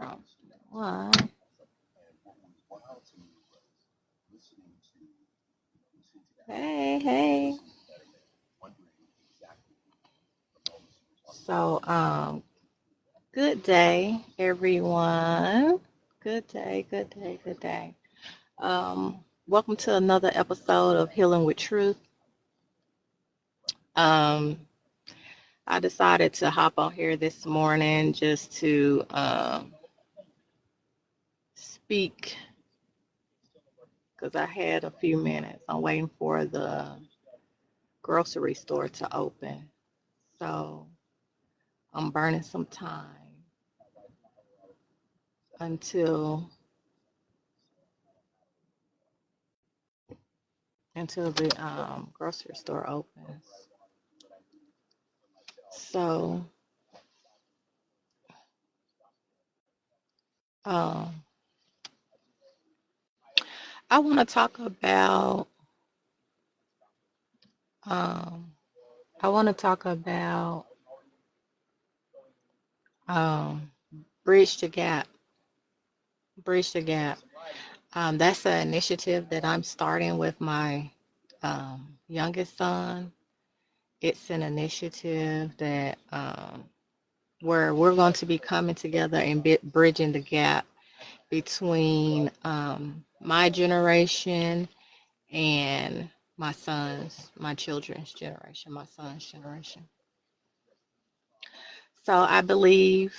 Oh, what? Hey, hey. So, good day, everyone. Good day, good day, good day. Welcome to another episode of Healing with Truth. Um, I decided to hop on here this morning just to speak because I had a few minutes. I'm waiting for the grocery store to open. So I'm burning some time until the grocery store opens. So um, I want to talk about um, I want to talk about um, bridge the gap. Bridge the gap. That's an initiative that I'm starting with my youngest son. It's an initiative that where we're going to be coming together and bridging the gap between my generation and my children's generation, my son's generation. So I believe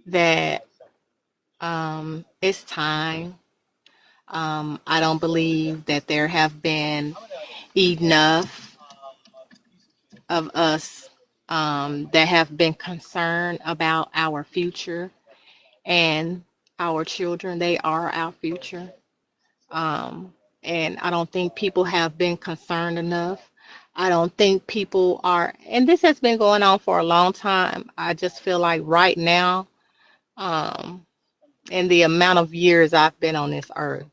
that it's time. I don't believe that there have been enough of us that have been concerned about our future and our children. They are our future. Um, and I don't think people have been concerned enough. I don't think people are, and this has been going on for a long time. I just feel like right now, um, in the amount of years I've been on this earth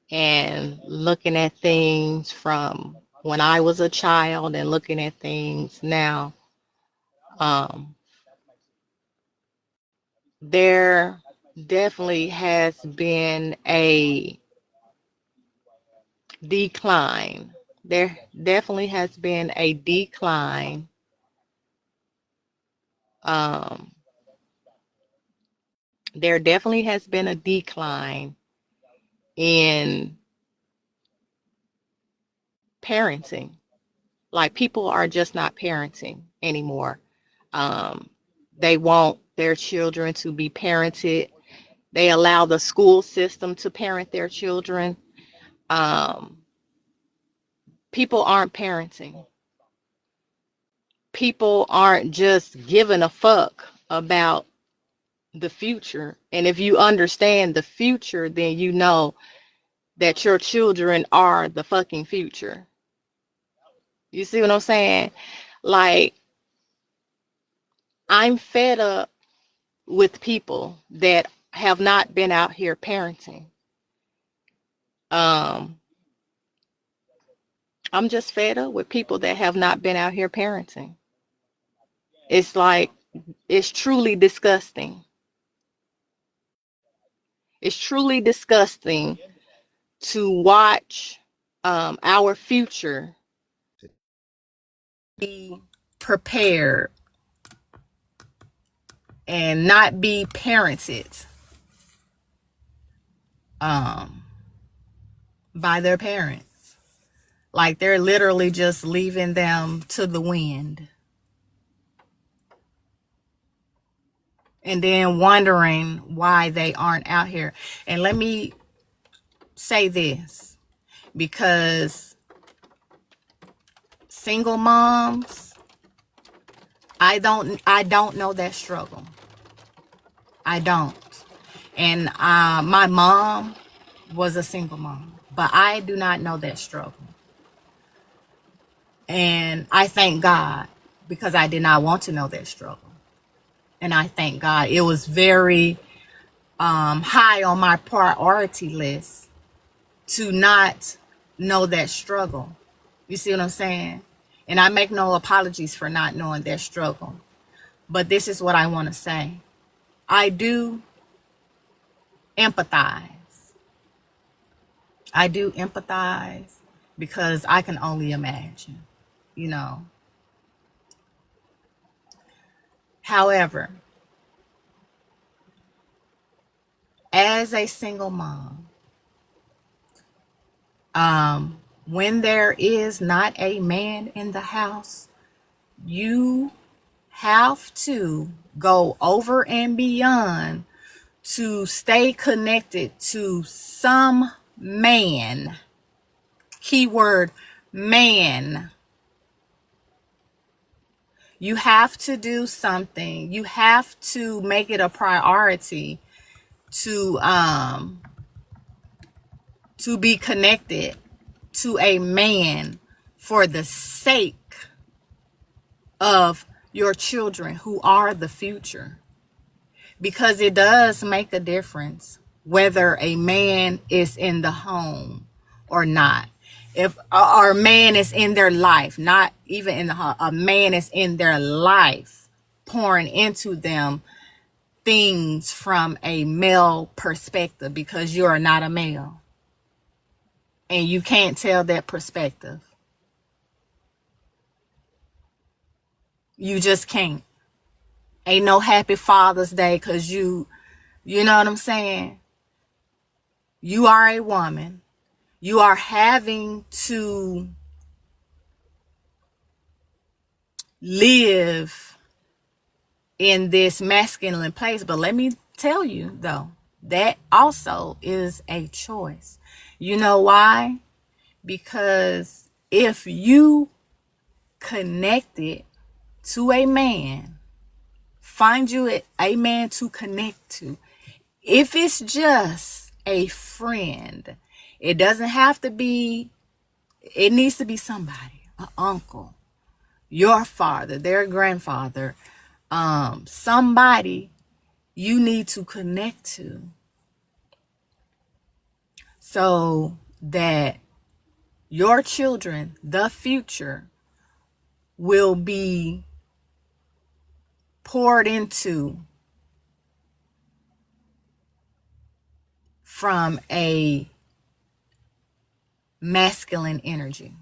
and looking at things from when I was a child and looking at things now, um, there definitely has been a decline. There definitely has been a decline. Um, there definitely has been a decline in parenting. Like people are just not parenting anymore. Um, they want their children to be parented. They allow the school system to parent their children. Um, people aren't parenting. People aren't just giving a fuck about the future. And if you understand the future, then you know that your children are the fucking future. You see what I'm saying? Like, I'm fed up with people that have not been out here parenting. Um, I'm just fed up with people that have not been out here parenting. It's like, it's truly disgusting. It's truly disgusting to watch our future be prepared and not be parented um, by their parents. Like they're literally just leaving them to the wind. And then wondering why they aren't out here. And let me say this, because single moms, I don't know that struggle. I don't. And my mom was a single mom, but I do not know that struggle. And I thank God because I did not want to know that struggle. And I thank God it was very high on my priority list to not know that struggle. You see what I'm saying? And I make no apologies for not knowing that struggle. But this is what I want to say. I do empathize. I do empathize because I can only imagine, you know. However, as a single mom, when there is not a man in the house, you have to go over and beyond to stay connected to some man. Keyword man. You have to do something. You have to make it a priority to be connected to a man for the sake of your children who are the future. Because it does make a difference whether a man is in the home or not. If a man is in their life, not even in the home, a man is in their life, pouring into them things from a male perspective, because you are not a male. And you can't tell that perspective. You just can't. Ain't no happy Father's Day because you know what I'm saying? You are a woman. You are having to live in this masculine place. But let me tell you, though, that also is a choice. You know why? Because if you connected to a man, find you a man to connect to. If it's just a friend, it doesn't have to be, it needs to be somebody, an uncle, your father, their grandfather, somebody you need to connect to so that your children, the future, will be poured into from a masculine energy.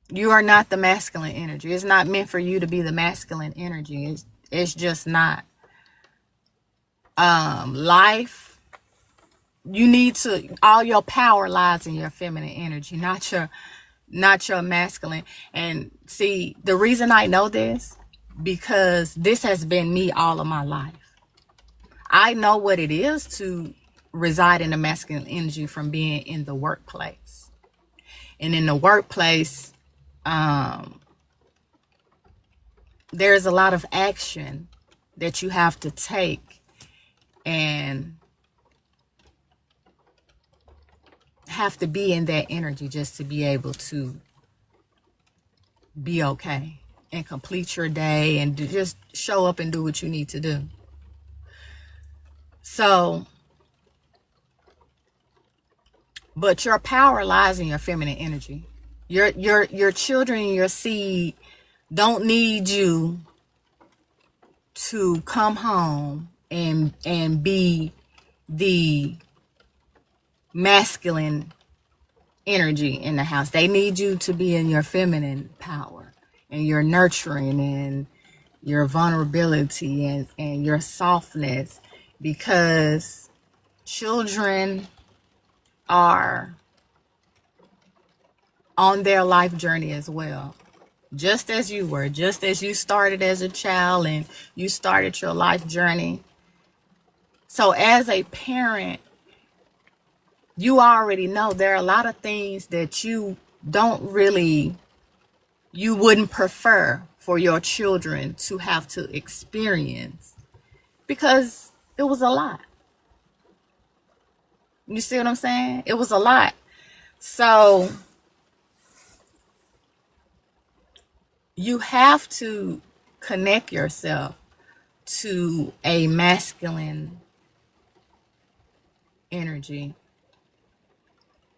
You are not the masculine energy. It's not meant for you to be the masculine energy. It's just not. Life, you need to, all your power lies in your feminine energy, not your masculine. And see, the reason I know this, because this has been me all of my life. I know what it is to reside in the masculine energy from being in the workplace. And in the workplace, there's a lot of action that you have to take and have to be in that energy just to be able to be okay and complete your day and just show up and do what you need to do. So, but your power lies in your feminine energy. Your children, your seed don't need you to come home and be the masculine energy in the house. They need you to be in your feminine power and your nurturing and your vulnerability and your softness, because children are on their life journey as well. Just as you were, just as you started as a child and you started your life journey. So as a parent, you already know there are a lot of things that you wouldn't prefer for your children to have to experience, because it was a lot. You see what I'm saying? It was a lot. So you have to connect yourself to a masculine energy,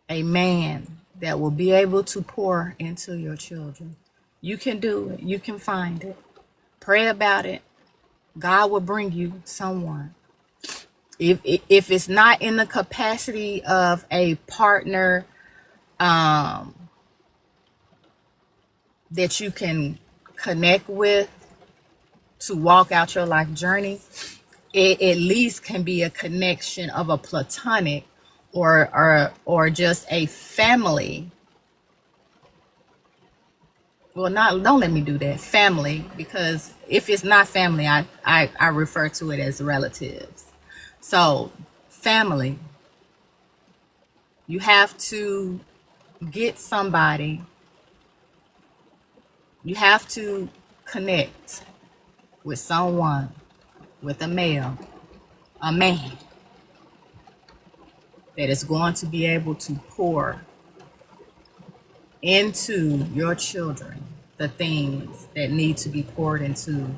a man that will be able to pour into your children. You can do it. You can find it. Pray about it. God will bring you someone. If it's not in the capacity of a partner that you can connect with to walk out your life journey, it at least can be a connection of a platonic or just a family. Well, not don't let me do that. Family, because if it's not family, I refer to it as relatives. So, family, you have to get somebody, you have to connect with someone, with a male, a man that is going to be able to pour into your children the things that need to be poured into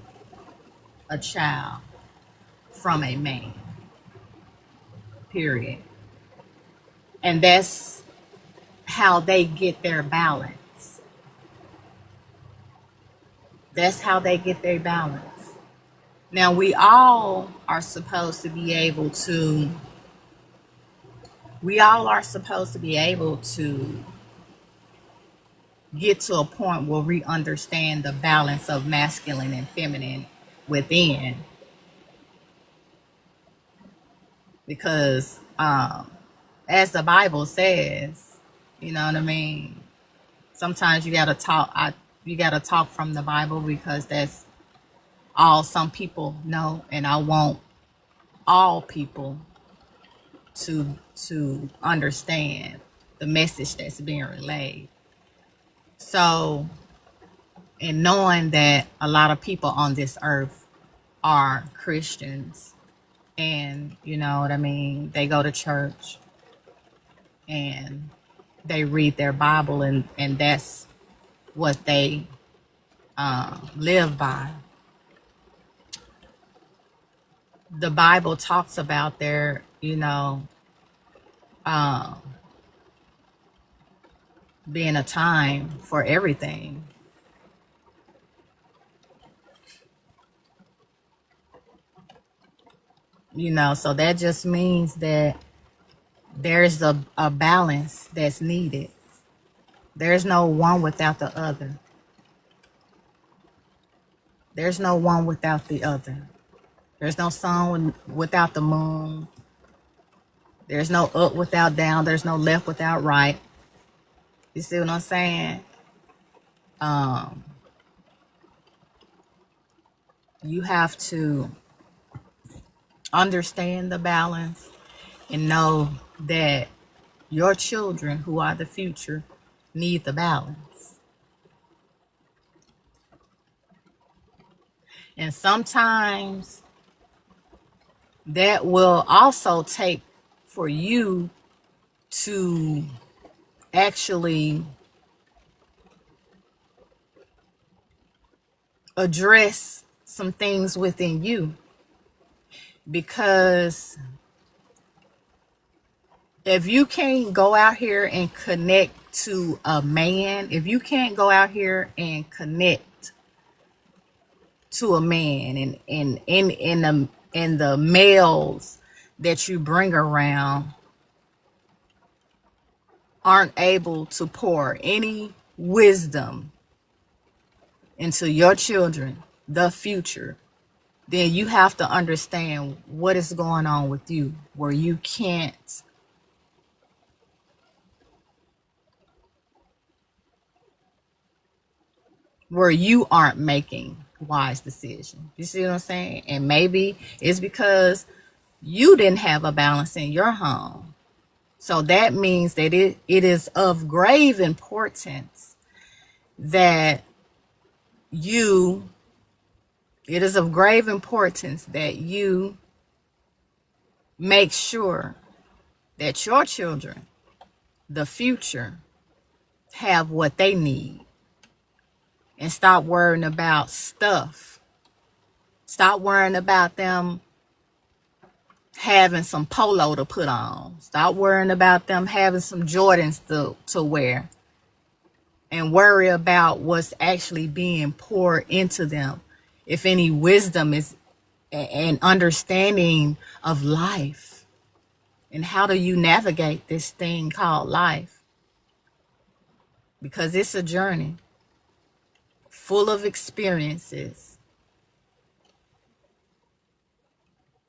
a child from a man, period. And that's how they get their balance. That's how they get their balance. Now, we all are supposed to be able to get to a point where we understand the balance of masculine and feminine within. Because as the Bible says, you know what I mean? Sometimes you gotta talk from the Bible, because that's all some people know, and I want all people to understand the message that's being relayed. So, and knowing that a lot of people on this earth are Christians, and you know what I mean, they go to church and they read their Bible, and that's what they live by. The Bible talks about there, being a time for everything. So that just means that there's a balance that's needed. There's no one without the other. There's no one without the other. There's no sun without the moon. There's no up without down. There's no left without right. You see what I'm saying? You have to understand the balance and know that your children, who are the future, need the balance. And sometimes that will also take for you to actually address some things within you, because if you can't go out here and connect to a man, if you can't go out here and connect to a man, and in the males that you bring around aren't able to pour any wisdom into your children, the future, then you have to understand what is going on with you, where you can't where you aren't making wise decisions. You see what I'm saying? And maybe it's because you didn't have a balance in your home. So that means that it is of grave importance that you make sure that your children, the future, have what they need. And stop worrying about stuff. Stop worrying about them having some polo to put on. Stop worrying about them having some Jordans to wear. and worry about what's actually being poured into them. If any wisdom is an understanding of life, and how do you navigate this thing called life? Because it's a journey full of experiences.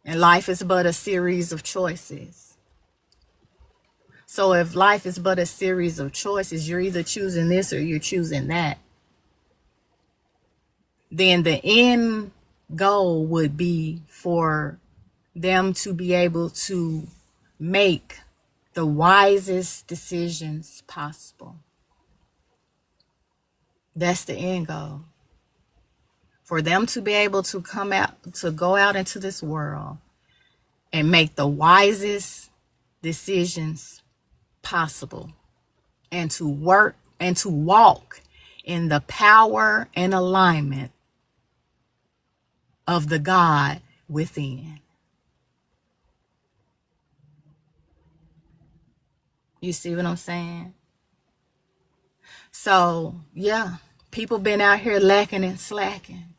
And life is but a series of choices. So if life is but a series of choices, you're either choosing this or you're choosing that. Then the end goal would be for them to be able to make the wisest decisions possible. That's the end goal. For them to be able to come out, to go out into this world and make the wisest decisions possible, and to work and to walk in the power and alignment of the God within. You see what I'm saying? So, yeah, people been out here lacking and slacking.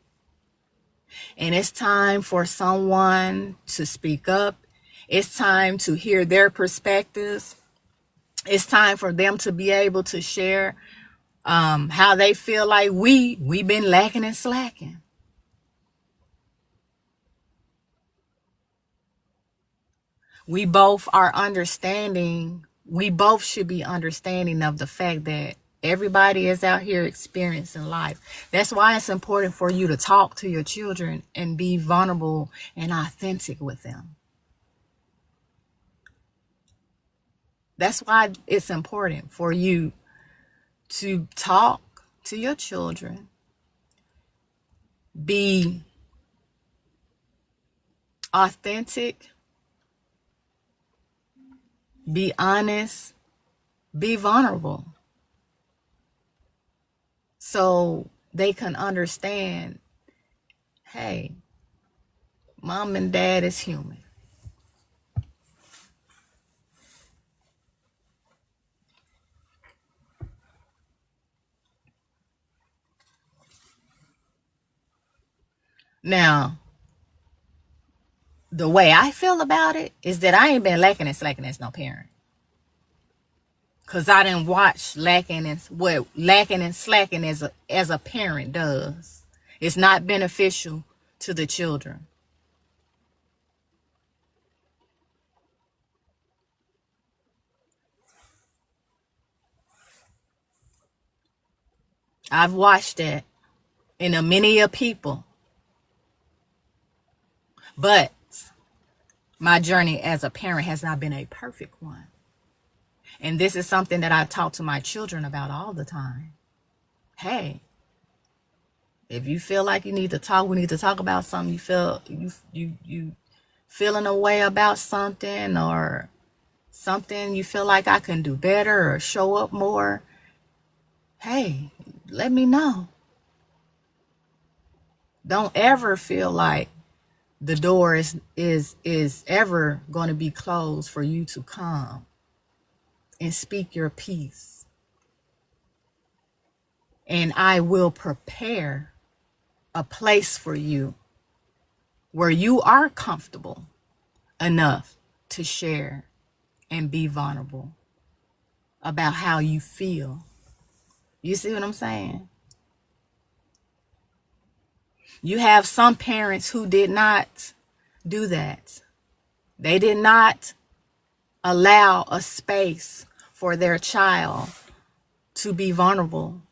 And it's time for someone to speak up. It's time to hear their perspectives. It's time for them to be able to share how they feel like we've been lacking and slacking. We both should be understanding of the fact that everybody is out here experiencing life. That's why it's important for you to talk to your children and be vulnerable and authentic with them. That's why it's important for you to talk to your children, be authentic, be honest, be vulnerable, so they can understand, hey, mom and dad is human. Now, the way I feel about it is that I ain't been lacking and slacking as no parent. Cause I didn't watch lacking and slacking as a parent does. It's not beneficial to the children. I've watched that in a many of people. But my journey as a parent has not been a perfect one. And this is something that I talk to my children about all the time. Hey, if you feel like you need to talk, we need to talk about something. You feeling a way about something, or something you feel like I can do better or show up more. Hey, let me know. Don't ever feel like the door is ever going to be closed for you to come and speak your piece. And I will prepare a place for you where you are comfortable enough to share and be vulnerable about how you feel. You see what I'm saying? You have some parents who did not do that. They did not allow a space for their child to be vulnerable,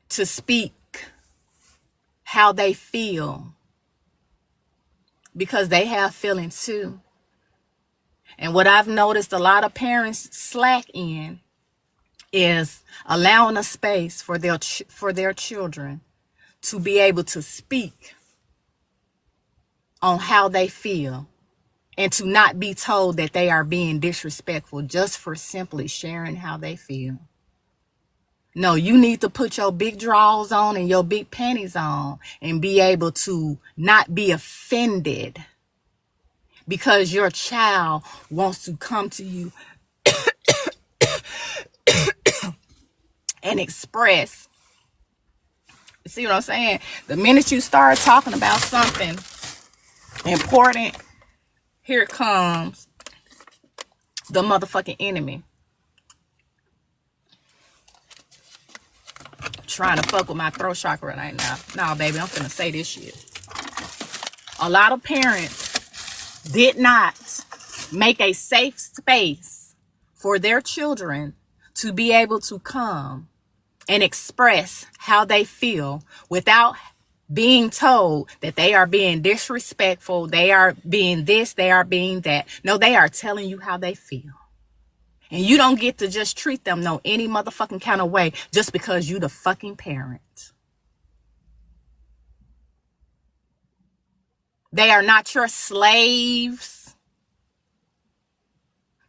to speak how they feel, because they have feelings too. And what I've noticed a lot of parents slack in is allowing a space for their children to be able to speak on how they feel, and to not be told that they are being disrespectful just for simply sharing how they feel. No, you need to put your big drawers on and your big panties on and be able to not be offended because your child wants to come to you and express. See what I'm saying? The minute you start talking about something important, here comes the motherfucking enemy trying to fuck with my throat chakra right now. Nah, baby, I'm finna say this shit. A lot of parents did not make a safe space for their children to be able to come and express how they feel without being told that they are being disrespectful, they are being this, they are being that. No, they are telling you how they feel. And you don't get to just treat them no any motherfucking kind of way just because you the fucking parent. They are not your slaves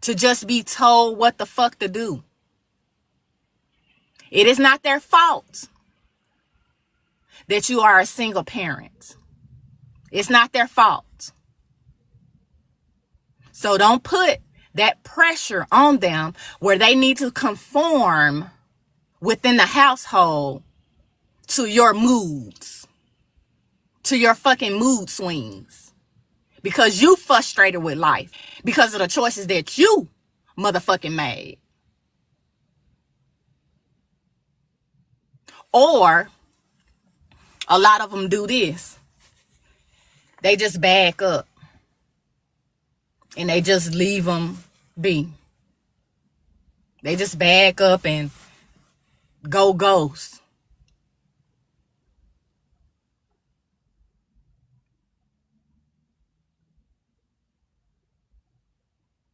to just be told what the fuck to do. It is not their fault that you are a single parent. It's not their fault. So don't put that pressure on them where they need to conform within the household to your moods, to your fucking mood swings, because you frustrated with life because of the choices that you motherfucking made. Or a lot of them do this. They just back up and they just leave them be. They just back up and go ghost.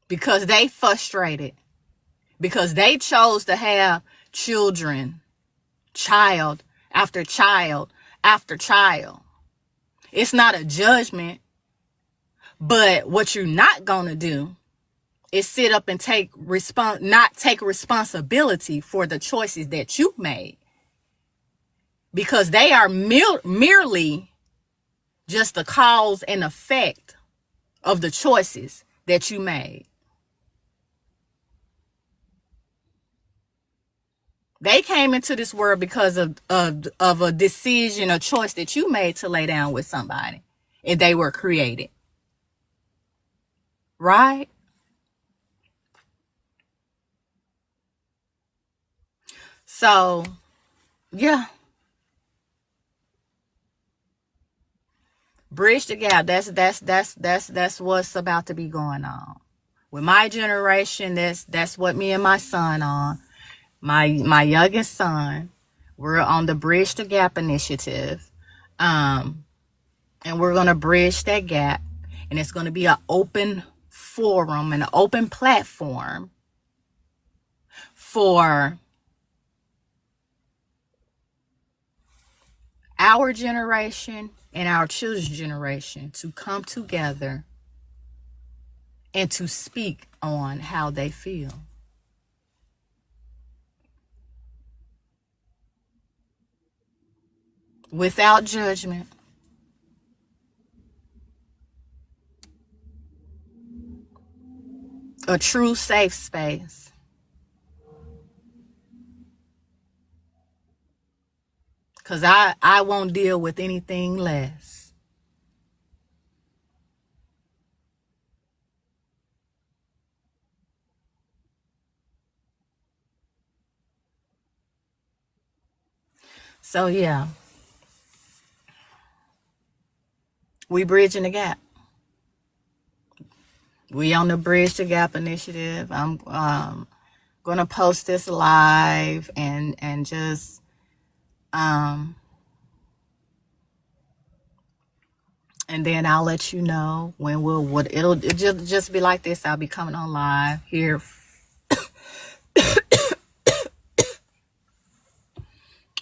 Because they frustrated. Because they chose to have children, child after child after child. It's not a judgment, but what you're not gonna do is sit up and not take responsibility for the choices that you made, because they are merely just the cause and effect of the choices that you made. They came into this world because of a decision, a choice that you made to lay down with somebody, and they were created. Right? So, yeah. Bridge the gap. That's what's about to be going on. With my generation, that's what me and my son on. My youngest son, we're on the Bridge the Gap initiative. And we're going to bridge that gap. And it's going to be an open forum and an open platform for our generation and our children's generation to come together and to speak on how they feel. Without judgment. A true safe space. Because I won't deal with anything less. So, yeah. We bridging the gap. We on the Bridge the Gap initiative. I'm going to post this live and just and then I'll let you know when it'll just be like this. I'll be coming on live here.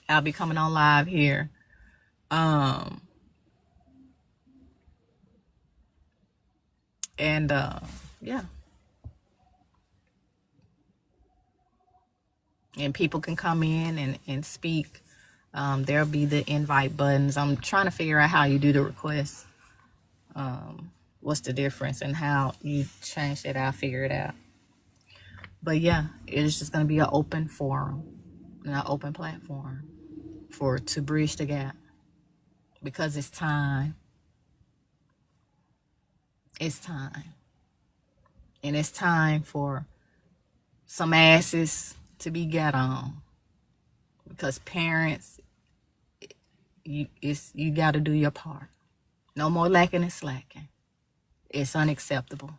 I'll be coming on live here. And yeah. And people can come in and speak. There'll be the invite buttons. I'm trying to figure out how you do the request. What's the difference and how you change that? I'll figure it out. But yeah, it's just going to be an open forum. an open platform to bridge the gap, because it's time. It's time. And it's time for some asses to be got on, because parents, you got to do your part. No more lacking and slacking. It's unacceptable.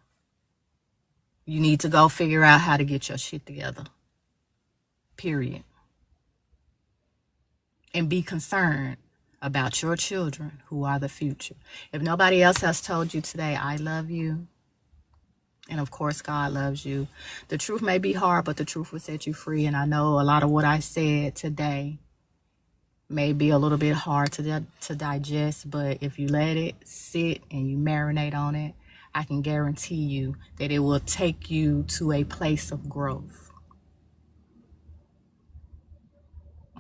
You need to go figure out how to get your shit together. Period. And be concerned about your children, who are the future. If nobody else has told you today, I love you. And of course, God loves you. The truth may be hard, but the truth will set you free. And I know a lot of what I said today may be a little bit hard to digest, but if you let it sit and you marinate on it, I can guarantee you that it will take you to a place of growth.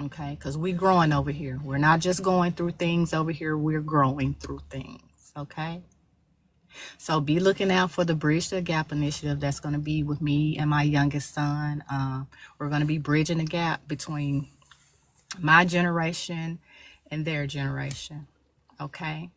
Okay? Because we're growing over here. We're not just going through things over here, we're growing through things. Okay? So be looking out for the Bridge the Gap initiative that's going to be with me and my youngest son. We're going to be bridging the gap between my generation and their generation. Okay?